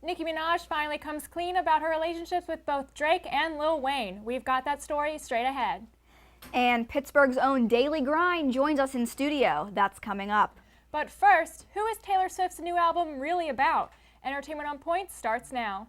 Nicki Minaj finally comes clean about her relationships with both Drake and Lil Wayne. We've got that story straight ahead. And Pittsburgh's own Daily Grind joins us in studio. That's coming up. But first, who is Taylor Swift's new album really about? Entertainment on Point starts now.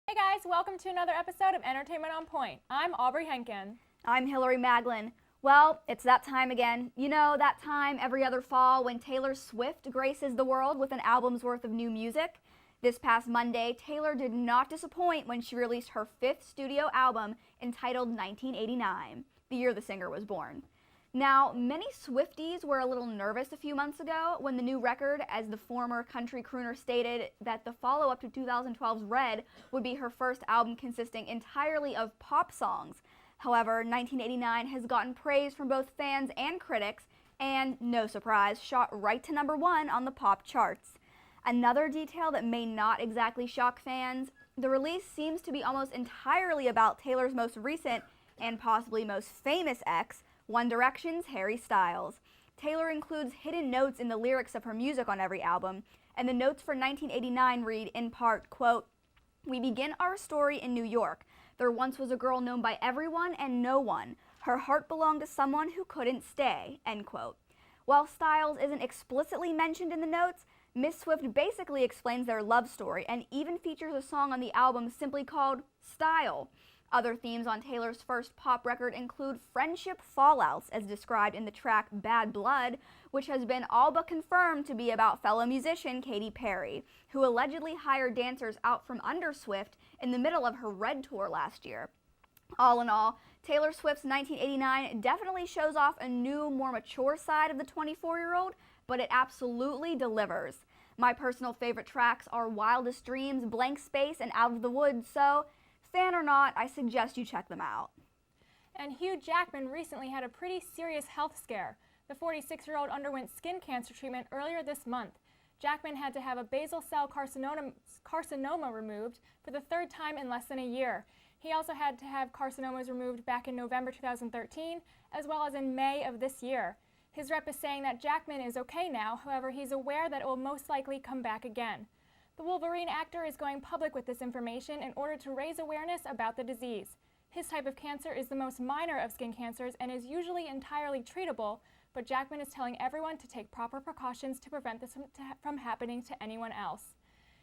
Hey guys, welcome to another episode of Entertainment on Point. I'm Aubrey Henken. I'm Hillary Maglin. Well, it's that time again. You know, that time every other fall when Taylor Swift graces the world with an album's worth of new music. This past Monday, Taylor did not disappoint when she released her 5th studio album entitled 1989, the year the singer was born. Now, many Swifties were a little nervous a few months ago when the new record, as the former country crooner stated that the follow-up to 2012's Red would be her first album consisting entirely of pop songs. However, 1989 has gotten praise from both fans and critics, and, no surprise, shot right to #1 on the pop charts. Another detail that may not exactly shock fans, the release seems to be almost entirely about Taylor's most recent and possibly most famous ex, One Direction's Harry Styles. Taylor includes hidden notes in the lyrics of her music on every album, and the notes for 1989 read in part, quote, "We begin our story in New York. There once was a girl known by everyone and no one. Her heart belonged to someone who couldn't stay," end quote. While Styles isn't explicitly mentioned in the notes, Miss Swift basically explains their love story and even features a song on the album simply called Style. Other themes on Taylor's first pop record include friendship fallouts, as described in the track Bad Blood, which has been all but confirmed to be about fellow musician Katy Perry, who allegedly hired dancers out from under Swift in the middle of her Red tour last year. All in all, Taylor Swift's 1989 definitely shows off a new, more mature side of the 24-year-old, but it absolutely delivers. My personal favorite tracks are Wildest Dreams, Blank Space, and Out of the Woods, so fan or not, I suggest you check them out. And Hugh Jackman recently had a pretty serious health scare. The 46-year-old underwent skin cancer treatment earlier this month. Jackman had to have a basal cell carcinoma removed for the 3rd time in less than a year. He also had to have carcinomas removed back in November 2013, as well as in May of this year. His rep is saying that Jackman is okay now, however, he's aware that it will most likely come back again. The Wolverine actor is going public with this information in order to raise awareness about the disease. His type of cancer is the most minor of skin cancers and is usually entirely treatable, but Jackman is telling everyone to take proper precautions to prevent this from happening to anyone else.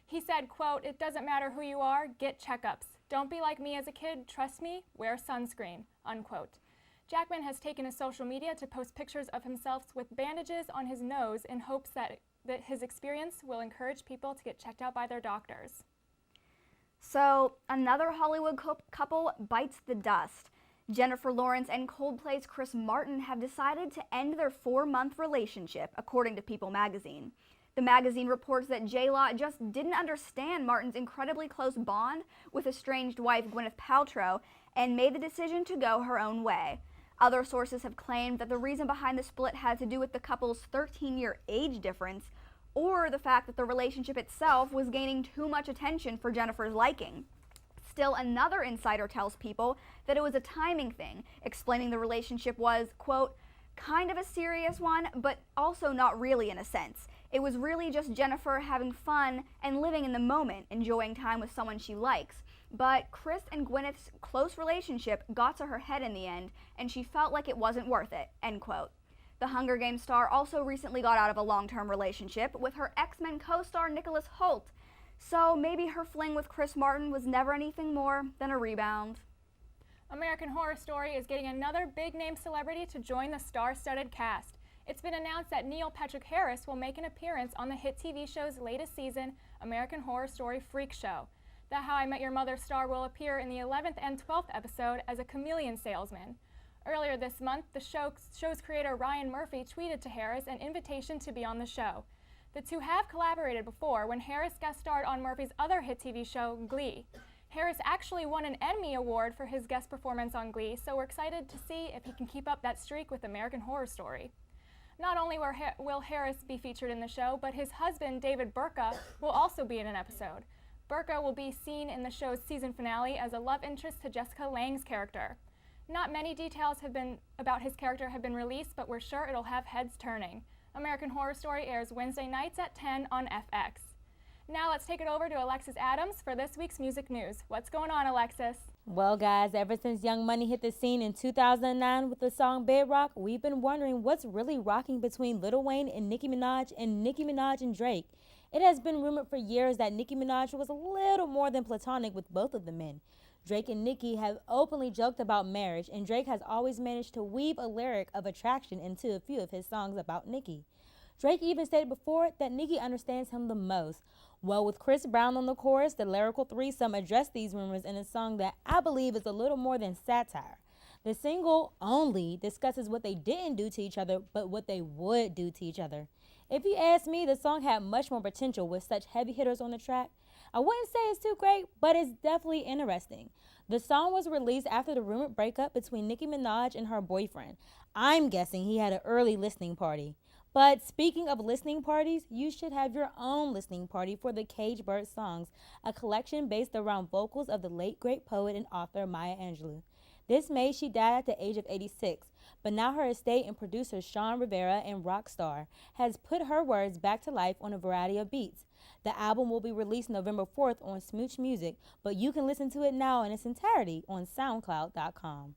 He said, quote, "It doesn't matter who you are, get checkups. Don't be like me as a kid, trust me, wear sunscreen," unquote. Jackman has taken to social media to post pictures of himself with bandages on his nose in hopes that his experience will encourage people to get checked out by their doctors. So, another Hollywood couple bites the dust. Jennifer Lawrence and Coldplay's Chris Martin have decided to end their 4-month relationship, according to People magazine. The magazine reports that J-Law just didn't understand Martin's incredibly close bond with estranged wife Gwyneth Paltrow and made the decision to go her own way. Other sources have claimed that the reason behind the split had to do with the couple's 13-year age difference, or the fact that the relationship itself was gaining too much attention for Jennifer's liking. Still, another insider tells People that it was a timing thing, explaining the relationship was, quote, "kind of a serious one, but also not really in a sense. It was really just Jennifer having fun and living in the moment, enjoying time with someone she likes. But Chris and Gwyneth's close relationship got to her head in the end, and she felt like it wasn't worth it," end quote. The Hunger Games star also recently got out of a long-term relationship with her X-Men co-star Nicholas Hoult, so maybe her fling with Chris Martin was never anything more than a rebound. American Horror Story is getting another big-name celebrity to join the star-studded cast. It's been announced that Neil Patrick Harris will make an appearance on the hit TV show's latest season, American Horror Story Freak Show. The How I Met Your Mother star will appear in the 11th and 12th episode as a chameleon salesman. Earlier this month, the show's creator Ryan Murphy tweeted to Harris an invitation to be on the show. The two have collaborated before when Harris guest starred on Murphy's other hit TV show, Glee. Harris actually won an Emmy Award for his guest performance on Glee, so we're excited to see if he can keep up that streak with American Horror Story. Not only will Harris be featured in the show, but his husband, David Burka, will also be in an episode. Burka will be seen in the show's season finale as a love interest to Jessica Lange's character. Not many details about his character have been released, but we're sure it'll have heads turning. American Horror Story airs Wednesday nights at 10 on FX. Now let's take it over to Alexis Adams for this week's music news. What's going on, Alexis? Well, guys, ever since Young Money hit the scene in 2009 with the song Bedrock, we've been wondering what's really rocking between Lil Wayne and Nicki Minaj and Drake. It has been rumored for years that Nicki Minaj was a little more than platonic with both of the men. Drake and Nicki have openly joked about marriage, and Drake has always managed to weave a lyric of attraction into a few of his songs about Nicki. Drake even stated before that Nicki understands him the most. Well, with Chris Brown on the chorus, the lyrical threesome addressed these rumors in a song that I believe is a little more than satire. The single only discusses what they didn't do to each other, but what they would do to each other. If you ask me, the song had much more potential with such heavy hitters on the track. I wouldn't say it's too great, but it's definitely interesting. The song was released after the rumored breakup between Nicki Minaj and her boyfriend. I'm guessing he had an early listening party. But speaking of listening parties, you should have your own listening party for the Cage Bird Songs, a collection based around vocals of the late great poet and author Maya Angelou. This May, she died at the age of 86, but now her estate and producer Sean Rivera and Rockstar has put her words back to life on a variety of beats. The album will be released November 4th on Smooch Music, but you can listen to it now in its entirety on SoundCloud.com.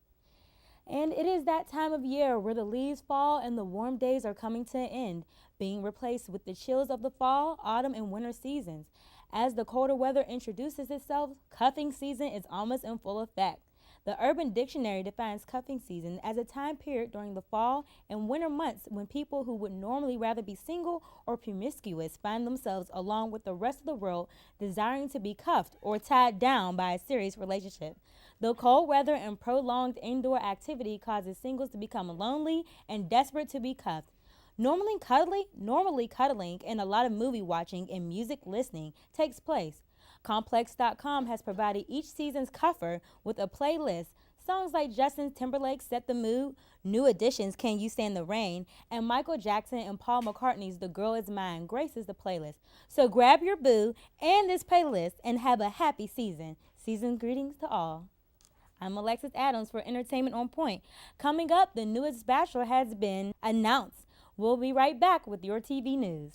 And it is that time of year where the leaves fall and the warm days are coming to an end, being replaced with the chills of the fall, autumn, and winter seasons. As the colder weather introduces itself, cuffing season is almost in full effect. The Urban Dictionary defines cuffing season as a time period during the fall and winter months when people who would normally rather be single or promiscuous find themselves along with the rest of the world desiring to be cuffed or tied down by a serious relationship. The cold weather and prolonged indoor activity causes singles to become lonely and desperate to be cuffed. Normally cuddling and a lot of movie watching and music listening takes place. Complex.com has provided each season's cuffer with a playlist. Songs like Justin Timberlake's Set the Mood, New Edition's Can You Stand the Rain, and Michael Jackson and Paul McCartney's The Girl Is Mine graces the playlist. So grab your boo and this playlist and have a happy season. Season greetings to all. I'm Alexis Adams for Entertainment on Point. Coming up, the newest Bachelor has been announced. We'll be right back with your TV news.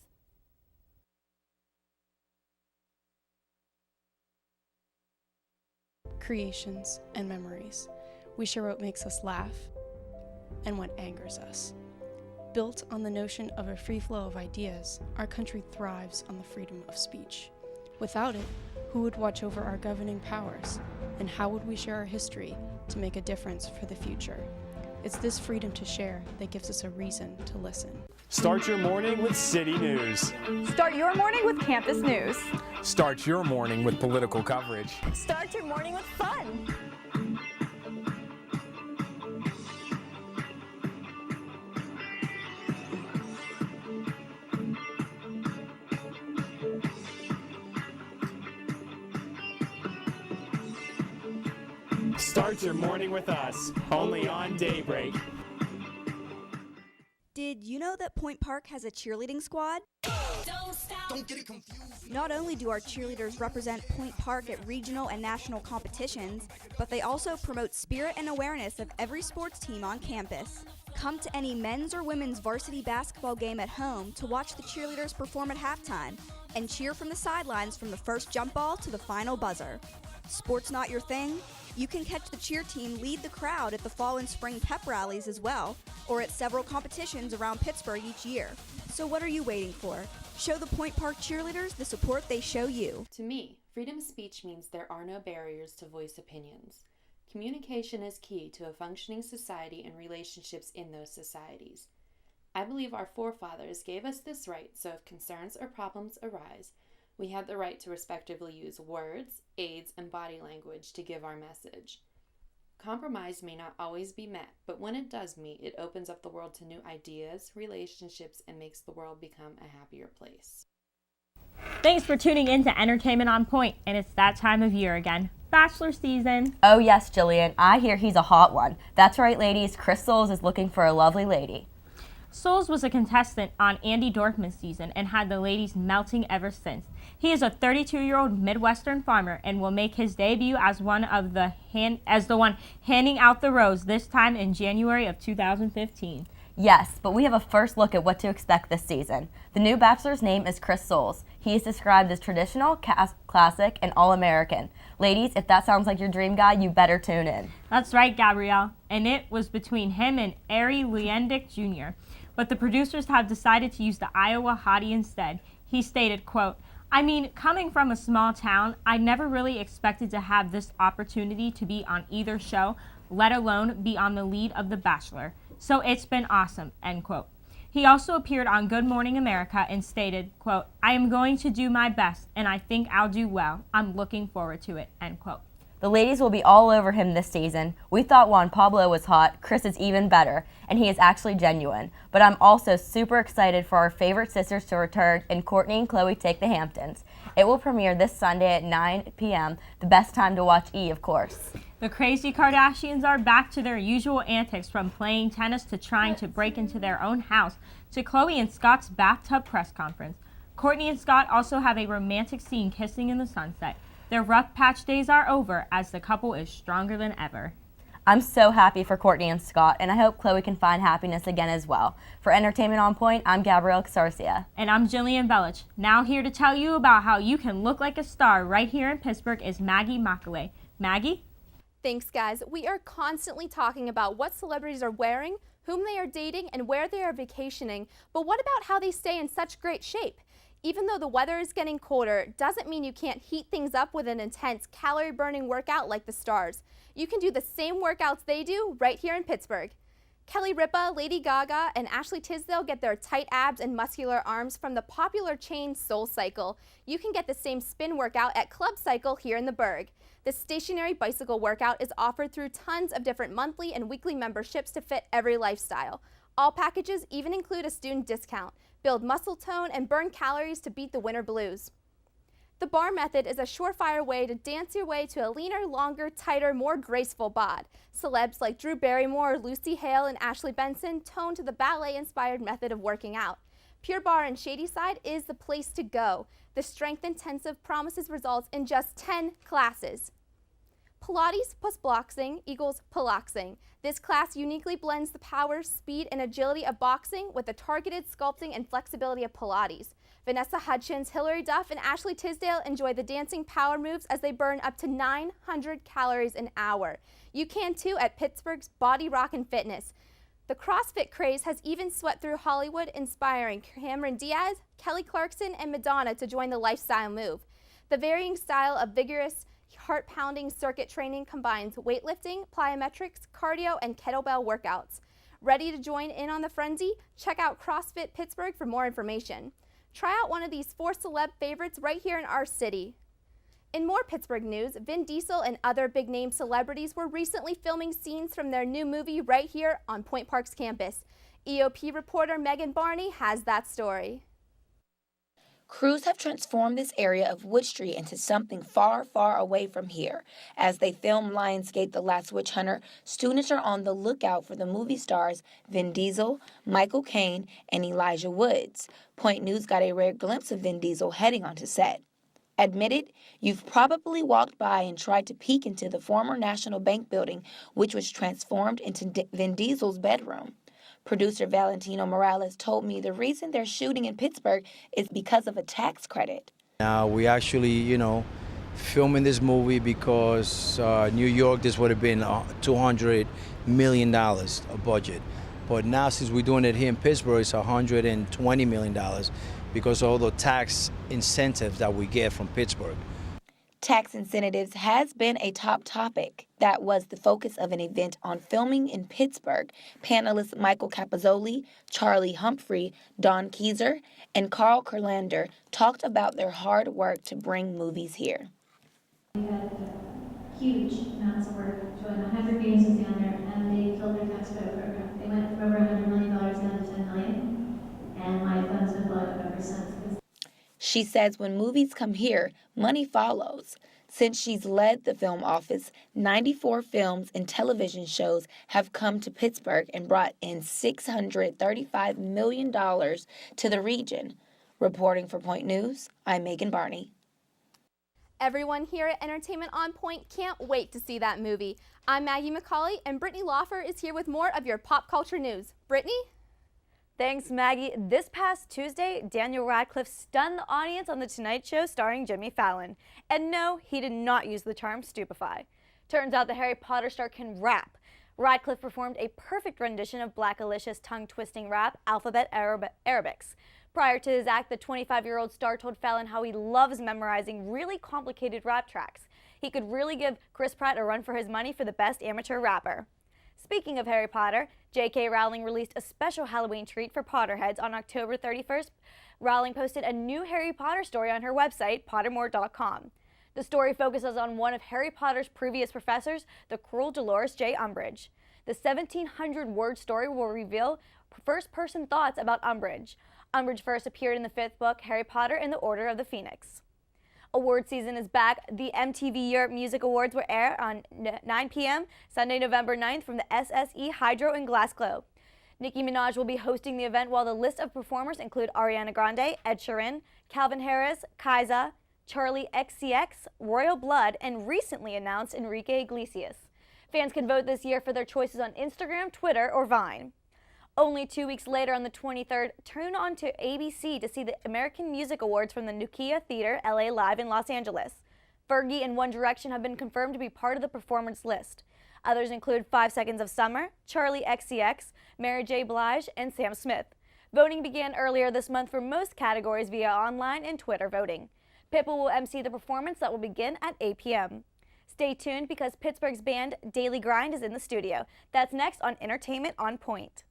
Creations and memories. We share what makes us laugh and what angers us. Built on the notion of a free flow of ideas, our country thrives on the freedom of speech. Without it, who would watch over our governing powers? And how would we share our history to make a difference for the future? It's this freedom to share that gives us a reason to listen. Start your morning with City News. Start your morning with campus news. Start your morning with political coverage. Start your morning with fun. Start your morning with us, only on Daybreak. Did you know that Point Park has a cheerleading squad? Don't get it confused. Not only do our cheerleaders represent Point Park at regional and national competitions, but they also promote spirit and awareness of every sports team on campus. Come to any men's or women's varsity basketball game at home to watch the cheerleaders perform at halftime and cheer from the sidelines from the first jump ball to the final buzzer. Sports not your thing? You can catch the cheer team lead the crowd at the fall and spring pep rallies as well, or at several competitions around Pittsburgh each year. So what are you waiting for? Show the Point Park cheerleaders the support they show you. To me, freedom of speech means there are no barriers to voice opinions. Communication is key to a functioning society and relationships in those societies. I believe our forefathers gave us this right, so if concerns or problems arise, we have the right to respectively use words, aids, and body language to give our message. Compromise may not always be met, but when it does meet, it opens up the world to new ideas, relationships, and makes the world become a happier place. Thanks for tuning in to Entertainment on Point, and it's that time of year again. Bachelor season. Oh yes, Jillian, I hear he's a hot one. That's right, ladies, Chris Soules is looking for a lovely lady. Soules was a contestant on Andy Dorfman's season and had the ladies melting ever since. He is a 32-year-old Midwestern farmer and will make his debut as the one handing out the rose this time in January of 2015. Yes, but we have a first look at what to expect this season. The new Bachelor's name is Chris Soules. He is described as traditional, classic, and all-American. Ladies, if that sounds like your dream guy, you better tune in. That's right, Gabrielle. And it was between him and Ari Leyendick Jr., but the producers have decided to use the Iowa hottie instead. He stated, quote, "I mean, coming from a small town, I never really expected to have this opportunity to be on either show, let alone be on the lead of The Bachelor. So it's been awesome," end quote. He also appeared on Good Morning America and stated, quote, "I am going to do my best, and I think I'll do well. I'm looking forward to it," end quote. The ladies will be all over him this season. We thought Juan Pablo was hot, Chris is even better, and he is actually genuine. But I'm also super excited for our favorite sisters to return and Courtney and Chloe take the Hamptons. It will premiere this Sunday at 9 p.m., the best time to watch E, of course. The crazy Kardashians are back to their usual antics, from playing tennis to trying to break into their own house to Chloe and Scott's bathtub press conference. Courtney and Scott also have a romantic scene kissing in the sunset. Their rough patch days are over as the couple is stronger than ever. I'm so happy for Courtney and Scott, and I hope Chloe can find happiness again as well. For Entertainment on Point, I'm Gabrielle Xarcia. And I'm Jillian Belich. Now here to tell you about how you can look like a star right here in Pittsburgh is Maggie Maglin. Maggie? Thanks, guys. We are constantly talking about what celebrities are wearing, whom they are dating, and where they are vacationing. But what about how they stay in such great shape? Even though the weather is getting colder, doesn't mean you can't heat things up with an intense calorie-burning workout like the stars. You can do the same workouts they do right here in Pittsburgh. Kelly Ripa, Lady Gaga, and Ashley Tisdale get their tight abs and muscular arms from the popular chain Soul Cycle. You can get the same spin workout at Club Cycle here in the Burgh. The stationary bicycle workout is offered through tons of different monthly and weekly memberships to fit every lifestyle. All packages even include a student discount. Build muscle tone and burn calories to beat the winter blues. The bar method is a surefire way to dance your way to a leaner, longer, tighter, more graceful bod. Celebs like Drew Barrymore, Lucy Hale, and Ashley Benson tone to the ballet-inspired method of working out. Pure Barre and Shadyside is the place to go. The strength intensive promises results in just 10 classes. Pilates plus boxing equals piloxing. This class uniquely blends the power, speed, and agility of boxing with the targeted sculpting and flexibility of Pilates. Vanessa Hudgens, Hilary Duff, and Ashley Tisdale enjoy the dancing power moves as they burn up to 900 calories an hour. You can too at Pittsburgh's Body Rock and Fitness. The CrossFit craze has even swept through Hollywood, inspiring Cameron Diaz, Kelly Clarkson, and Madonna to join the lifestyle move. The varying style of vigorous, heart-pounding circuit training combines weightlifting, plyometrics, cardio, and kettlebell workouts. Ready to join in on the frenzy? Check out CrossFit Pittsburgh for more information. Try out one of these 4 celeb favorites right here in our city. In more Pittsburgh news, Vin Diesel and other big-name celebrities were recently filming scenes from their new movie right here on Point Park's campus. EOP reporter Megan Barney has that story. Crews have transformed this area of Wood Street into something far, far away from here. As they film Lionsgate: The Last Witch Hunter, students are on the lookout for the movie stars Vin Diesel, Michael Caine, and Elijah Woods. Point News got a rare glimpse of Vin Diesel heading onto set. Admit it, you've probably walked by and tried to peek into the former National Bank building, which was transformed into Vin Diesel's bedroom. Producer Valentino Morales told me the reason they're shooting in Pittsburgh is because of a tax credit. Now we actually, filming this movie because New York, this would have been $200 million a budget. But now since we're doing it here in Pittsburgh, it's $120 million because of all the tax incentives that we get from Pittsburgh. Tax incentives has been a top topic. That was the focus of an event on filming in Pittsburgh. Panelists Michael Capozzoli, Charlie Humphrey, Don Keyser, and Carl Kurlander talked about their hard work to bring movies here. We had huge amounts of work. Joined 100 games was down there, and they killed their tax credit program. They went from over $100 million down to $10 million, and my fund's been blowing up ever since. She says when movies come here, money follows. Since she's led the film office, 94 films and television shows have come to Pittsburgh and brought in $635 million to the region. Reporting for Point News, I'm Megan Barney. Everyone here at Entertainment on Point can't wait to see that movie. I'm Maggie McCauley, and Brittany Lawfer is here with more of your pop culture news. Brittany? Thanks, Maggie. This past Tuesday, Daniel Radcliffe stunned the audience on The Tonight Show starring Jimmy Fallon. And no, he did not use the term stupefy. Turns out the Harry Potter star can rap. Radcliffe performed a perfect rendition of Black Alicia's tongue-twisting rap, Alphabet Arabics. Prior to his act, the 25-year-old star told Fallon how he loves memorizing really complicated rap tracks. He could really give Chris Pratt a run for his money for the best amateur rapper. Speaking of Harry Potter, J.K. Rowling released a special Halloween treat for Potterheads on October 31st. Rowling posted a new Harry Potter story on her website, pottermore.com. The story focuses on one of Harry Potter's previous professors, the cruel Dolores J. Umbridge. The 1,700-word story will reveal first-person thoughts about Umbridge. Umbridge first appeared in the 5th book, Harry Potter and the Order of the Phoenix. Award season is back. The MTV Europe Music Awards will air on 9 p.m. Sunday, November 9th from the SSE Hydro in Glasgow. Nicki Minaj will be hosting the event, while the list of performers include Ariana Grande, Ed Sheeran, Calvin Harris, Kaiza, Charlie XCX, Royal Blood, and recently announced Enrique Iglesias. Fans can vote this year for their choices on Instagram, Twitter, or Vine. Only 2 weeks later, on the 23rd, tune on to ABC to see the American Music Awards from the Nokia Theater, LA Live in Los Angeles. Fergie and One Direction have been confirmed to be part of the performance list. Others include 5 Seconds of Summer, Charlie XCX, Mary J. Blige, and Sam Smith. Voting began earlier this month for most categories via online and Twitter voting. Pitbull will MC the performance that will begin at 8 p.m. Stay tuned because Pittsburgh's band Daily Grind is in the studio. That's next on Entertainment on Point.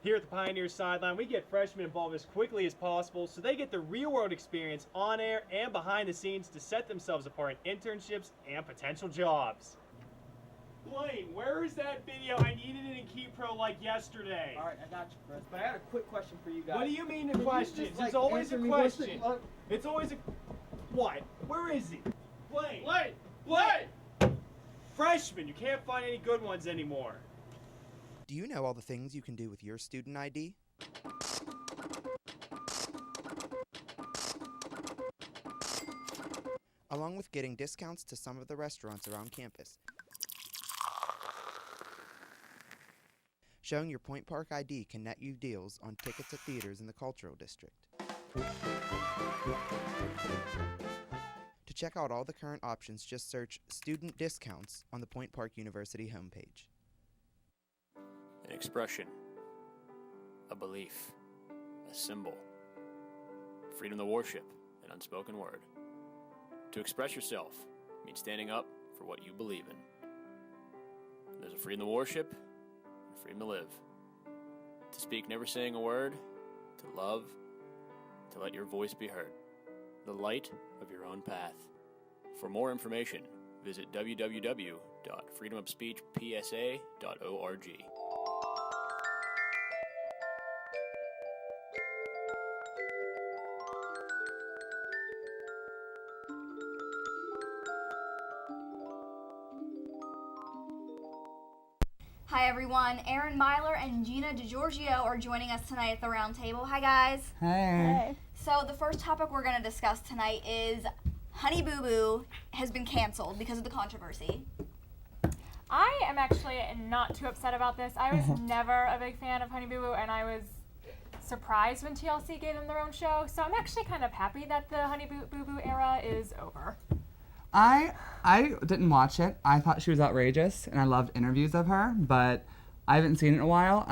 Here at the Pioneers sideline, we get freshmen involved as quickly as possible so they get the real-world experience on air and behind the scenes to set themselves apart in internships and potential jobs. Blaine, where is that video? I needed it in KeyPro like yesterday. All right, I got you, Chris. But I had a quick question for you guys. What do you mean the questions? It's always a question. It's always a... What? Where is he? Blaine! Blaine! Blaine! Freshman, you can't find any good ones anymore. Do you know all the things you can do with your student ID? Along with getting discounts to some of the restaurants around campus. Showing your Point Park ID can net you deals on tickets at theaters in the Cultural District. To check out all the current options, just search Student Discounts on the Point Park University homepage. An expression, a belief, a symbol, freedom to worship, an unspoken word. To express yourself means standing up for what you believe in. There's a freedom to worship, and a freedom to live. To speak never saying a word, to love, to let your voice be heard. The light of your own path. For more information, visit www.freedomofspeechpsa.org. Hi everyone, Aaron Myler and Gina DiGiorgio are joining us tonight at the round table. Hi guys. Hey. So the first topic we're going to discuss tonight is Honey Boo Boo has been canceled because of the controversy. I am actually not too upset about this. I was never a big fan of Honey Boo Boo, and I was surprised when TLC gave them their own show. So I'm actually kind of happy that the Honey Boo Boo era is over. I didn't watch it. I thought she was outrageous, and I loved interviews of her, but I haven't seen it in a while.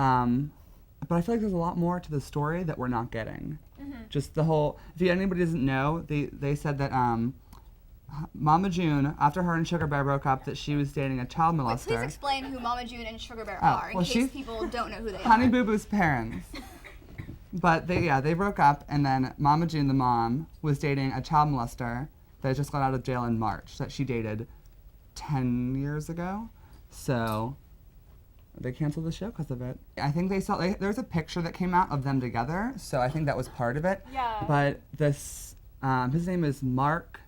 But I feel like there's a lot more to the story that we're not getting. Just the whole, if anybody doesn't know, they said that Mama June, after her and Sugar Bear broke up, that she was dating a child molester. Please explain who Mama June and Sugar Bear are, in case people don't know who they are. Honey Boo Boo's parents. But they broke up, and then Mama June, the mom, was dating a child molester that just got out of jail in March that she dated 10 years ago. So they canceled the show because of it. I think they saw, there's a picture that came out of them together, so I think that was part of it. Yeah. But this, his name is Mark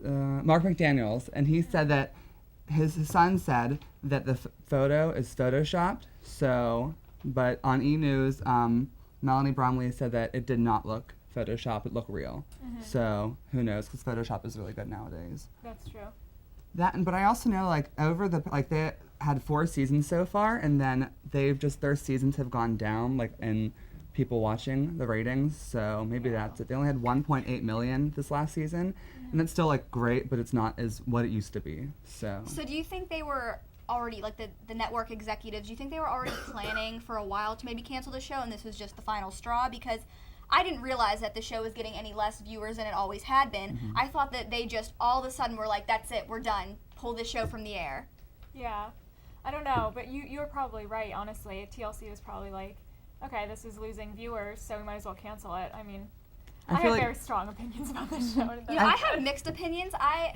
McDaniels, and he said that his son said that the photo is photoshopped. So, but on E! News, Melanie Bromley said that it did not look photoshopped, it looked real. Mhm. So who knows, because Photoshop is really good nowadays. That's true. But I also know they had 4 seasons so far, and then their seasons have gone down, in people watching the ratings, so maybe that's it. They only had 1.8 million this last season, and it's still great, but it's not as what it used to be. So do you think they were already, the network executives, do you think they were already planning for a while to maybe cancel the show and this was just the final straw? Because I didn't realize that the show was getting any less viewers than it always had been. Mm-hmm. I thought that they just all of a sudden were like, that's it, we're done, pull this show from the air. Yeah. I don't know, but you were probably right, honestly. TLC was probably like, okay, this is losing viewers, so we might as well cancel it. I mean, I have very strong opinions about this show. I have mixed opinions.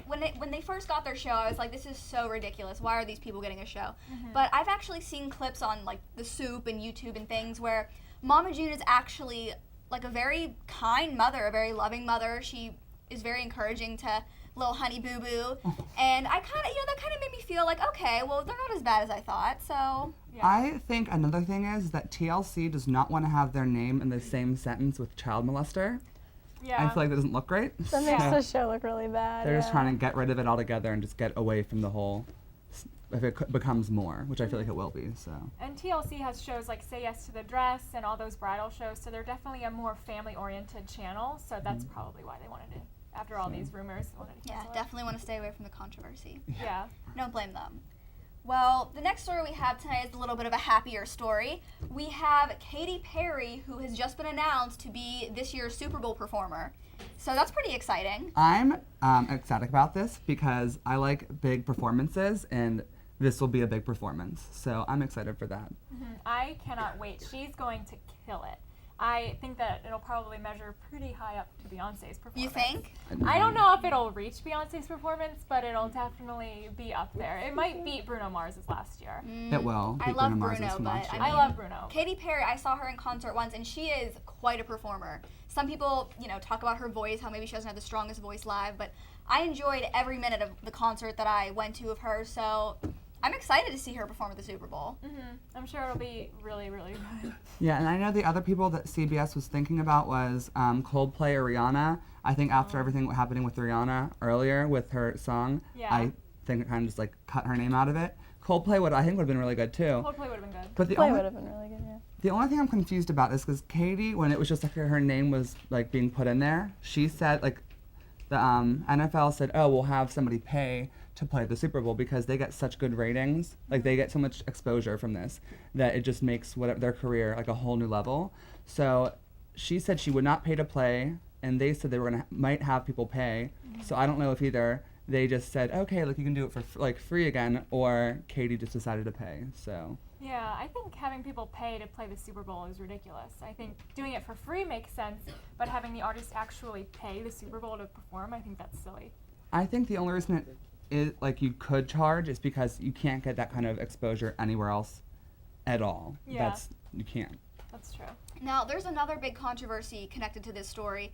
When they first got their show, I was like, this is so ridiculous. Why are these people getting a show? Mhm. But I've actually seen clips on The Soup and YouTube and things where Mama June is actually a very kind mother, a very loving mother. She is very encouraging to little Honey Boo Boo, and I kind of, that kind of made me feel like, okay, well, they're not as bad as I thought. So I think another thing is that TLC does not want to have their name in the same sentence with child molester. Yeah. I feel like that doesn't look great. That makes the show look really bad. They're just trying to get rid of it altogether and just get away from the whole, if it becomes more, which I feel like it will be, so. And TLC has shows like Say Yes to the Dress and all those bridal shows, so they're definitely a more family-oriented channel, so that's probably why they wanted to, after all these rumors, they wanted to cancel it. Definitely want to stay away from the controversy. Yeah. Don't blame them. Well, the next story we have tonight is a little bit of a happier story. We have Katy Perry, who has just been announced to be this year's Super Bowl performer. So that's pretty exciting. I'm ecstatic about this because I like big performances, and this will be a big performance. So I'm excited for that. Mm-hmm. I cannot wait. She's going to kill it. I think that it'll probably measure pretty high up to Beyonce's performance. You think? I don't know if it'll reach Beyonce's performance, but it'll definitely be up there. It might beat Bruno Mars's last year. It will. I love Bruno, but I love Bruno. Katy Perry, I saw her in concert once, and she is quite a performer. Some people, talk about her voice, how maybe she doesn't have the strongest voice live, but I enjoyed every minute of the concert that I went to of hers, so I'm excited to see her perform at the Super Bowl. Mm-hmm. I'm sure it'll be really, really good. Yeah, and I know the other people that CBS was thinking about was Coldplay or Rihanna. I think after everything happening with Rihanna earlier with her song, I think it kind of just cut her name out of it. Coldplay would have been really good too. Coldplay would have been good. But Coldplay would have been really good, yeah. The only thing I'm confused about is because Katy, when it was just her name was being put in there, she said the NFL said, oh, we'll have somebody pay to play the Super Bowl because they get such good ratings, they get so much exposure from this that it just makes their career a whole new level. So she said she would not pay to play, and they said they were might have people pay. So I don't know if either they just said, okay, you can do it for free again, or Katy just decided to pay. So. Yeah, I think having people pay to play the Super Bowl is ridiculous. I think doing it for free makes sense, but having the artist actually pay the Super Bowl to perform, I think that's silly. I think the only reason it is you could charge is because you can't get that kind of exposure anywhere else at all. Yeah. You can't. That's true. Now, there's another big controversy connected to this story.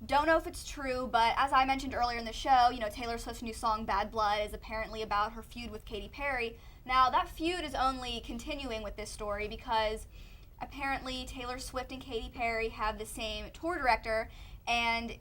Don't know if it's true, but as I mentioned earlier in the show, Taylor Swift's new song Bad Blood is apparently about her feud with Katy Perry. Now, that feud is only continuing with this story because apparently Taylor Swift and Katy Perry have the same tour director, and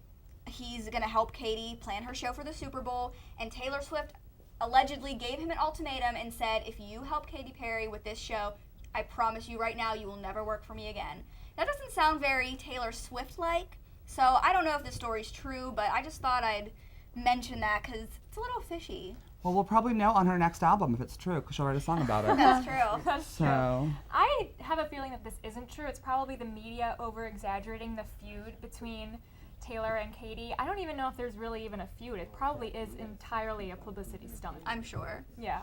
he's going to help Katy plan her show for the Super Bowl, and Taylor Swift allegedly gave him an ultimatum and said, if you help Katy Perry with this show, I promise you right now you will never work for me again. That doesn't sound very Taylor Swift-like, so I don't know if this story's true, but I just thought I'd mention that because it's a little fishy. Well, we'll probably know on her next album if it's true, because she'll write a song about it. That's true. That's true. I have a feeling that this isn't true. It's probably the media over-exaggerating the feud between Taylor and Katy. I don't even know if there's really even a feud. It probably is entirely a publicity stunt. I'm sure. Yeah.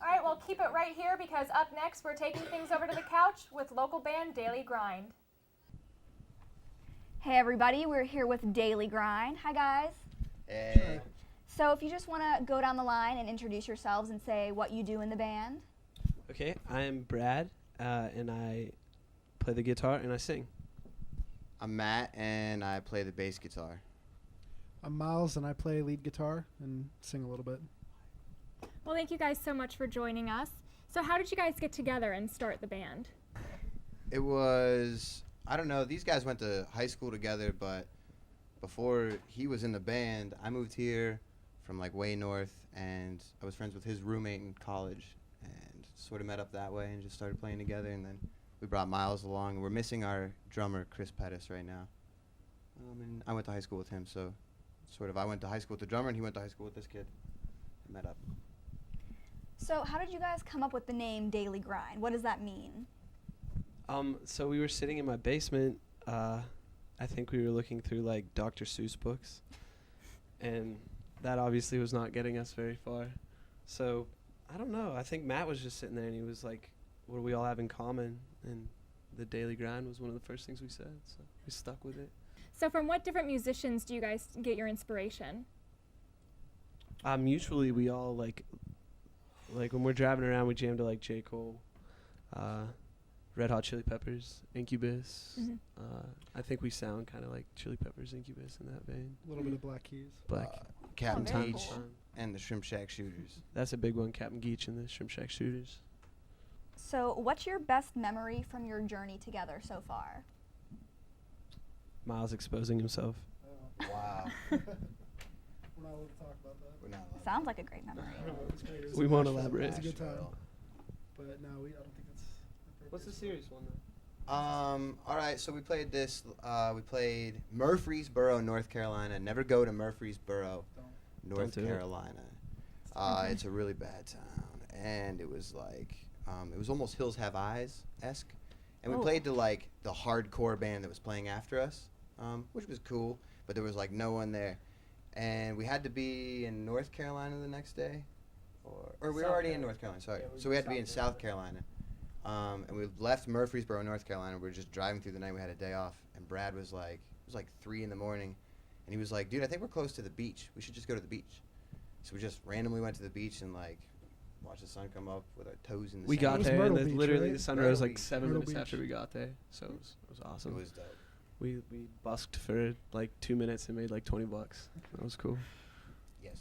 All right, well, keep it right here because up next we're taking things over to the couch with local band Daily Grind. Hey everybody, we're here with Daily Grind. Hi guys. Hey. So if you just want to go down the line and introduce yourselves and say what you do in the band. Okay, I'm Brad, and I play the guitar and I sing. I'm Matt, and I play the bass guitar. I'm Miles, and I play lead guitar and sing a little bit. Well, thank you guys so much for joining us. So how did you guys get together and start the band? It was, I don't know, these guys went to high school together, but before he was in the band, I moved here from like way north, and I was friends with his roommate in college, and sort of met up that way and just started playing together, and then we brought Miles along, and we're missing our drummer, Chris Pettis, right now. And I went to high school with him, so sort of I went to high school with the drummer, and he went to high school with this kid. We met up. So how did you guys come up with the name Daily Grind? What does that mean? So we were sitting in my basement. I think we were looking through like Dr. Seuss books, and that obviously was not getting us very far. So I don't know. I think Matt was just sitting there, and he was like, "What do we all have in common?" And the Daily Grind was one of the first things we said, so we stuck with it. So from what different musicians do you guys get your inspiration? Usually we all like when we're driving around, we jam to like J. Cole, Red Hot Chili Peppers, Incubus. Mhm. I think we sound kind of like Chili Peppers, Incubus in that vein. A little bit of Black Keys. Captain very Geach cool. and the Shrimp Shack Shooters. That's a big one, Captain Geach and the Shrimp Shack Shooters. So what's your best memory from your journey together so far? Miles exposing himself. Wow. We're not allowed to talk about that. We're not allowed. Sounds like a great memory. No, it was great. It was We a won't Nashville. elaborate. It was a good time. But no, I don't think it's appropriate. What's the serious one though? All right, so we played this. We played Murfreesboro, North Carolina. Never go to Murfreesboro, North do it. Carolina. It's a really bad town, and it was like it was almost Hills Have Eyes-esque, and we played to like the hardcore band that was playing after us, which was cool, but there was like no one there, and we had to be in North Carolina the next day, or we were already in North Carolina. Sorry, so we had to be in South Carolina. And we left Murfreesboro, North Carolina. We were just driving through the night. We had a day off. And Brad was like, it was like 3 in the morning. And he was like, dude, I think we're close to the beach. We should just go to the beach. So we just randomly went to the beach and like watched the sun come up with our toes in the We sand. got there, and Myrtle Beach, literally right? the sun Myrtle rose like Beach. 7 Myrtle minutes Beach. after we got there. So it was awesome. It was dope. We busked for like 2 minutes and made like $20. That was cool. Yes.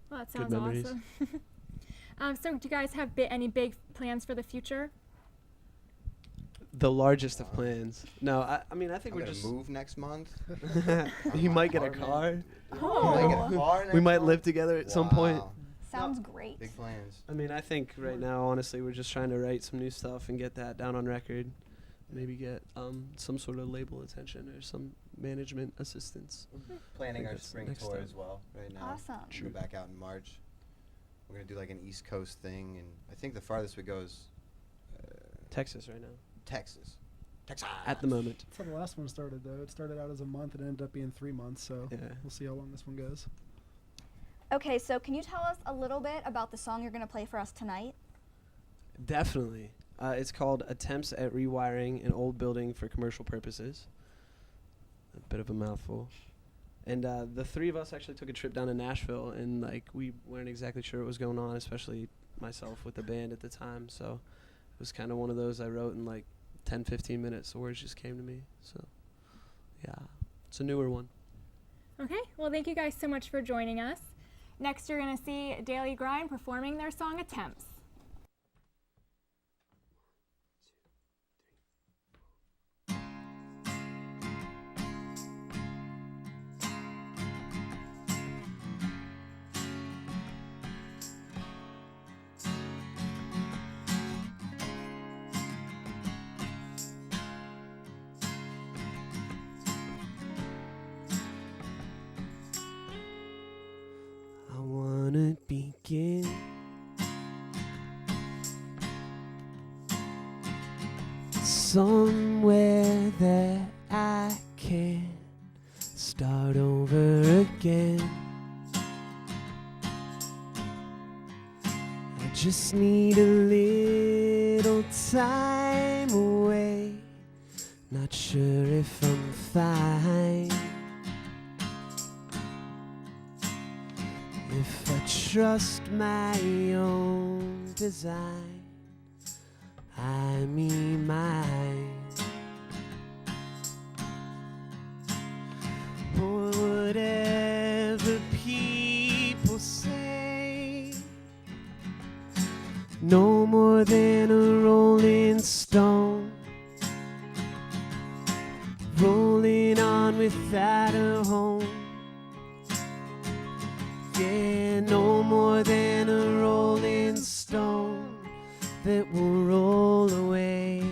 Well, that Good sounds memories. awesome. So do you guys have any big plans for the future? The largest of plans. No, I mean, I think I'm we're gonna just. move next month. You My might get a apartment. car. Oh. I might get a car We next might month? live together at some point. Wow. Sounds great. Big plans. I mean, I think right now, honestly, we're just trying to write some new stuff and get that down on record. Maybe get some sort of label attention or some management assistance. Planning think our that's the spring next tour step. as well right now. Awesome. We'll go back out in March. We're gonna do like an East Coast thing, and I think the farthest we go is Texas right now. Texas. Texas. At the moment. That's how the last one started, though. It started out as a month and ended up being 3 months, so Yeah. we'll see how long this one goes. Okay, so can you tell us a little bit about the song you're going to play for us tonight? Definitely. It's called Attempts at Rewiring an Old Building for Commercial Purposes. A bit of a mouthful. And the three of us actually took a trip down to Nashville, and like we weren't exactly sure what was going on, especially myself with the band at the time. So it was kind of one of those I wrote in like 10, 15 minutes. The words just came to me. So yeah, it's a newer one. Okay, well, thank you guys so much for joining us. Next, you're going to see Daily Grind performing their song Attempts. I wanna begin somewhere that I can start over again. I just need a little time away. Not sure if I'm fine if I trust my own design. I mean mine. Or whatever people say, no more than a rolling stone, rolling on without a home. Yeah, no more than a rolling stone that will roll away.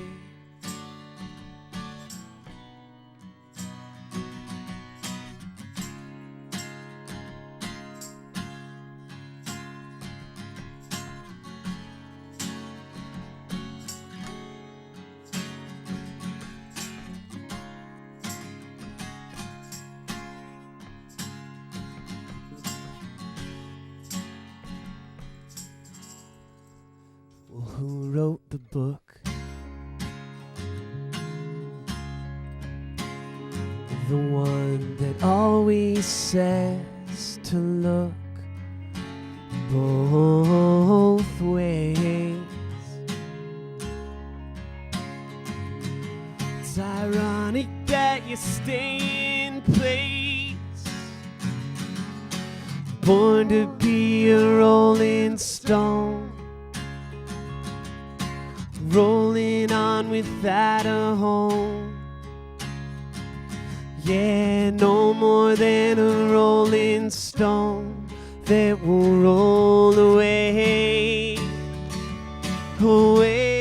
Who wrote the book? The one that always says to look both ways. It's ironic that you stay in place, born to be a rolling stone, rolling on without a home. Yeah, no more than a rolling stone that will roll away, away.